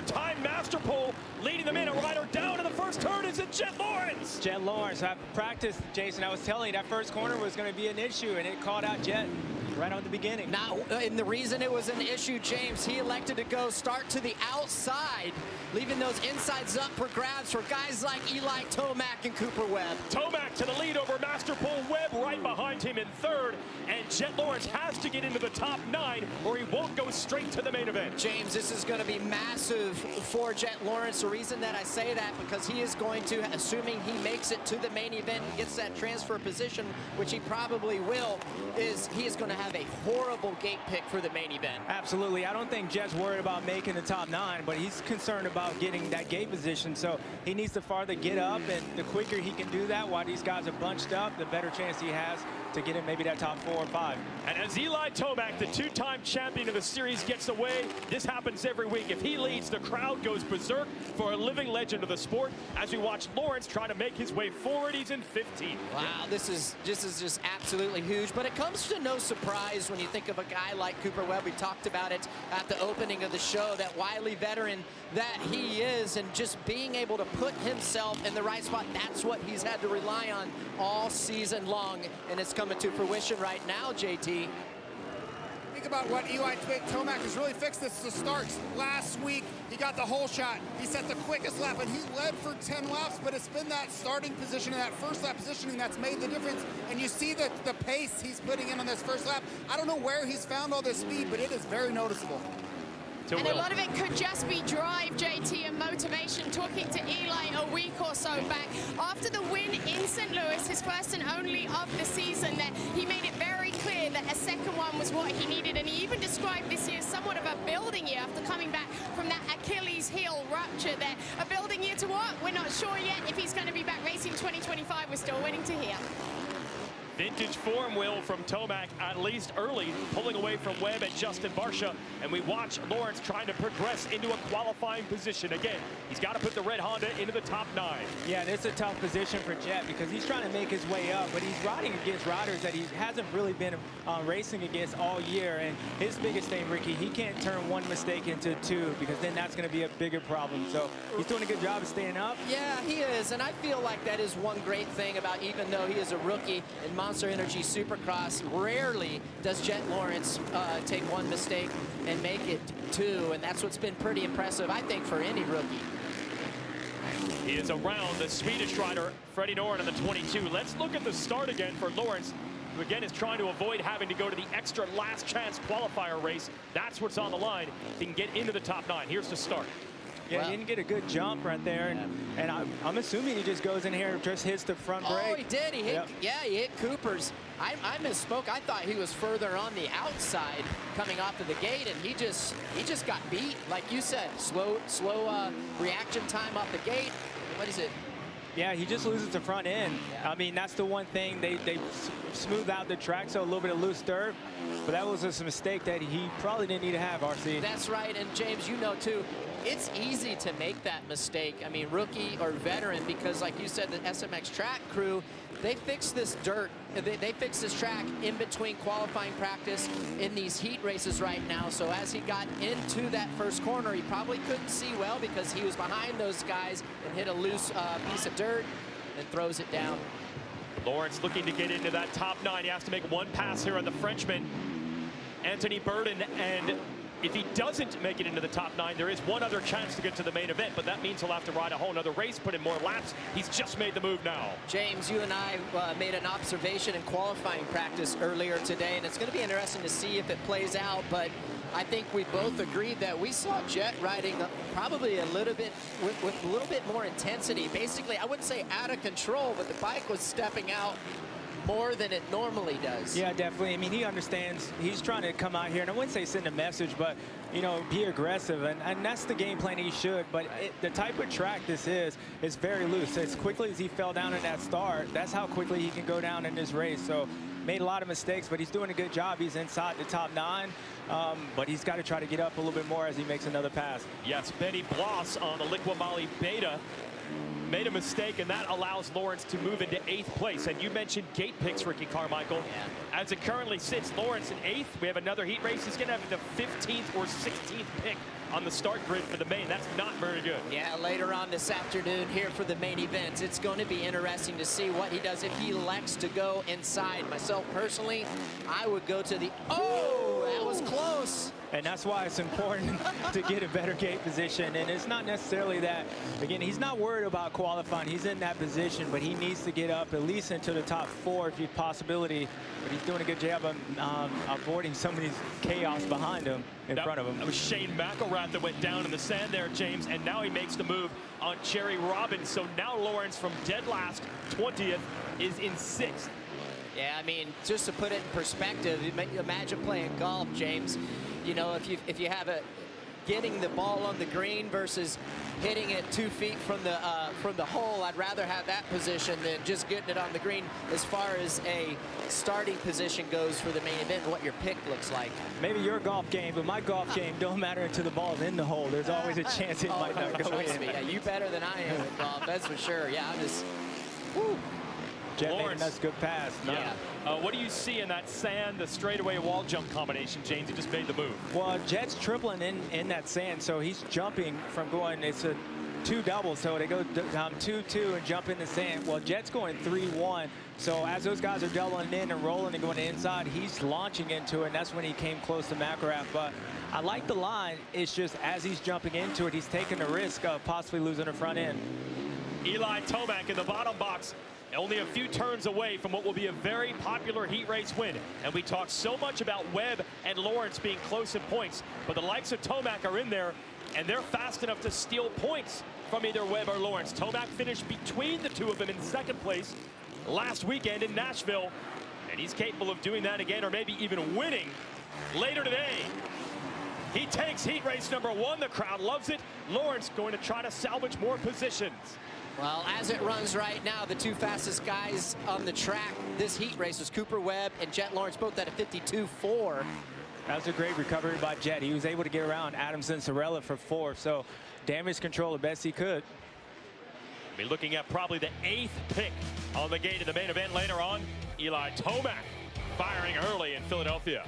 their time. Masterpool leading them in. A rider down in the first turn is it Jet Lawrence. Jet Lawrence, I've practiced, Jason. I was telling you that first corner was going to be an issue, and it called out Jet right on the beginning. Now, and the reason it was an issue, James, he elected to go start to the outside, leaving those insides up for grabs for guys like Eli Tomac and Cooper Webb. Tomac to the lead over Masterpool. Webb right behind him in third. And Jet Lawrence has to get into the top 9 or he won't go straight to the main event. James, this is going to be massive for Jet Lawrence. The reason that I say that, because he is going to, assuming he makes it to the main event and gets that transfer position, which he probably will, is he is going to have a horrible gate pick for the main event. Absolutely. I don't think Jet's worried about making the top 9, but he's concerned about getting that gate position. So he needs to farther get up, and the quicker he can do that while these guys are bunched up, the better chance he has to get in maybe that top 4 or 5. And as Eli Tomac, the 2-time champion of the series, gets away, this happens every week. If he leads, the crowd goes berserk for a living legend of the sport. As we watch Lawrence try to make his way forward, he's in 15. Wow, this is just absolutely huge. But it comes to no surprise when you think of a guy like Cooper Webb. We talked about it at the opening of the show, that wily veteran that he is, and just being able to put himself in the right spot. That's what he's had to rely on all season long, and it's coming to fruition right now, JT. Think about what Eli Tomac has really fixed this to starts. Last week, he got the whole shot. He set the quickest lap, and he led for 10 laps, but it's been that starting position and that first lap positioning that's made the difference. And you see the pace he's putting in on this first lap. I don't know where he's found all this speed, but it is very noticeable. And a lot of it could just be drive, JT, and motivation. Talking to Eli a week or so back, after the win in St. Louis, his first and only of the season, that he made it very clear that a second one was what he needed. And he even described this year as somewhat of a building year after coming back from that Achilles heel rupture there. A building year to what? We're not sure yet. If he's going to be back racing 2025, we're still waiting to hear. Vintage form, Will, from Tomac, at least early, pulling away from Webb and Justin Barcia. And we watch Lawrence trying to progress into a qualifying position. Again, he's got to put the red Honda into the top 9. Yeah, and it's a tough position for Jet because he's trying to make his way up, but he's riding against riders that he hasn't really been racing against all year. And his biggest thing, Ricky, he can't turn one mistake into 2 because then that's going to be a bigger problem. So he's doing a good job of staying up. Yeah, he is, and I feel like that is one great thing about, even though he is a rookie in Monster Energy Supercross, rarely does Jet Lawrence take one mistake and make it 2, and that's what's been pretty impressive, I think, for any rookie. He is around the Swedish rider, Freddie Noren, on the 22. Let's look at the start again for Lawrence, who again is trying to avoid having to go to the extra last chance qualifier race. That's what's on the line. He can get into the top 9. Here's the start. Yeah, he didn't get a good jump right there, and I'm assuming he just goes in here and just hits the front brake. Oh, he did. He hit, yeah, he hit Cooper's. I misspoke. I thought he was further on the outside coming off of the gate, and he just got beat, like you said. Slow reaction time off the gate. What is it? Yeah, he just loses the front end. Yeah. I mean, that's the one thing. They smooth out the track, so a little bit of loose dirt. But that was a mistake that he probably didn't need to have, RC. That's right, and James, you know too, it's easy to make that mistake. I mean, rookie or veteran, because like you said, the SMX track crew, they fix this dirt. They fix this track in between qualifying practice in these heat races right now. So as he got into that first corner, he probably couldn't see well because he was behind those guys and hit a loose piece of dirt and throws it down. Lawrence looking to get into that top 9. He has to make one pass here on the Frenchman, Anthony Burden, and if he doesn't make it into the top 9, there is one other chance to get to the main event, but that means he'll have to ride a whole nother race, put in more laps. He's just made the move now. James, you and I made an observation in qualifying practice earlier today, and it's going to be interesting to see if it plays out, but I think we both agreed that we saw Jet riding probably a little bit with a little bit more intensity. Basically, I wouldn't say out of control, but the bike was stepping out more than it normally does. Yeah, definitely. I mean, he understands. He's trying to come out here, and I wouldn't say send a message, but, you know, be aggressive. And that's the game plan he should. But the type of track this is very loose. As quickly as he fell down in that start, that's how quickly he can go down in this race. So made a lot of mistakes, but he's doing a good job. He's inside the top 9, but he's got to try to get up a little bit more as he makes another pass. Yes, Benny Bloss on the Liqui Moly Beta made a mistake, and that allows Lawrence to move into 8th place. And you mentioned gate picks, Ricky Carmichael. Yeah. As it currently sits, Lawrence in 8th. We have another heat race. He's going to have the 15th or 16th pick on the start grid for the main. That's not very good. Yeah, later on this afternoon here for the main event, it's going to be interesting to see what he does if he elects to go inside. Myself personally, I would go to the, oh, that was close. And that's why it's important to get a better gate position. And it's not necessarily that, again, he's not worried about qualifying. He's in that position, but he needs to get up at least into the top 4 if he's possibility. But he's doing a good job of avoiding some of these chaos behind him, in front of him. That was Shane McElrath that went down in the sand there, James, and now he makes the move on Jerry Robbins. So now Lawrence from dead last, 20th, is in 6th. Yeah, I mean, just to put it in perspective, imagine playing golf, James. You know, if you have getting the ball on the green versus hitting it 2 feet from the hole, I'd rather have that position than just getting it on the green as far as a starting position goes for the main event, what your pick looks like. Maybe your golf game, but my golf game don't matter until the ball's in the hole. There's always a chance it might not go Trust in. me, yeah, you better than I am at golf, that's for sure. Yeah, I'm just, whoo. Jet made a Lawrence. nice good pass. Yeah. What do you see in that sand, the straightaway wall jump combination, James? He just made the move. Well, Jet's tripling in that sand, so he's jumping from going, it's a 2 double, so they go 2-2 and jump in the sand. Well, Jet's going 3-1, so as those guys are doubling in and rolling and going inside, he's launching into it, and that's when he came close to McElrath. But I like the line. It's just as he's jumping into it, he's taking the risk of possibly losing the front end. Eli Tomac in the bottom box, only a few turns away from what will be a very popular heat race win. And we talk so much about Webb and Lawrence being close in points, but the likes of Tomac are in there, and they're fast enough to steal points from either Webb or Lawrence. Tomac finished between the two of them in 2nd place last weekend in Nashville, and he's capable of doing that again, or maybe even winning later today. He takes heat race number 1. The crowd loves it. Lawrence going to try to salvage more positions. Well, as it runs right now, the 2 fastest guys on the track this heat race was Cooper Webb and Jet Lawrence, both at a 52.4. That was a great recovery by Jet. He was able to get around Adamson Sorella for 4th, so damage control the best he could. Be looking at probably the 8th pick on the gate in the main event later on. Eli Tomac firing early in Philadelphia.